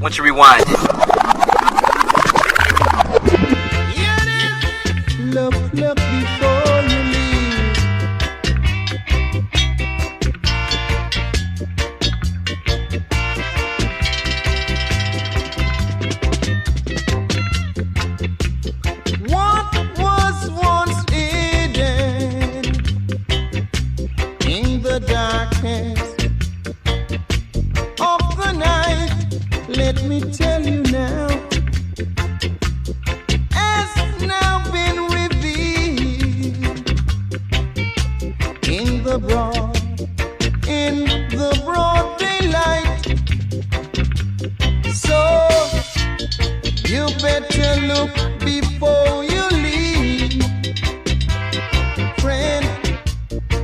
want you to rewind it. Look, look before you leave. What was once hidden in the darkness of the night, let me tell you now, has now been revealed in the broad daylight. So you better look before you leave, friend.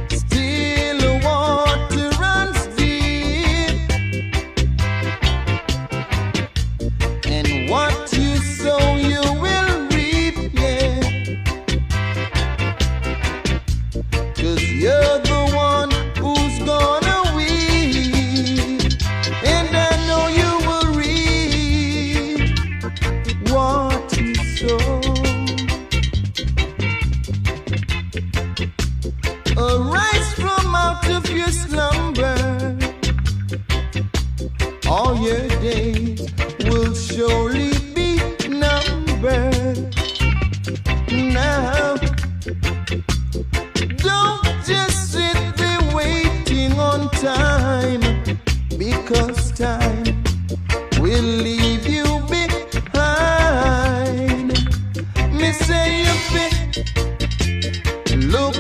Still water runs deep, and what you sow you will reap, yeah. 'Cause you're the one who's gonna weep, and I know you will reap what you sow. Arise from out of your slumber, all your days will surely be numbered. Now, don't just sit there waiting on time, because time will leave you behind. Me say you fit, look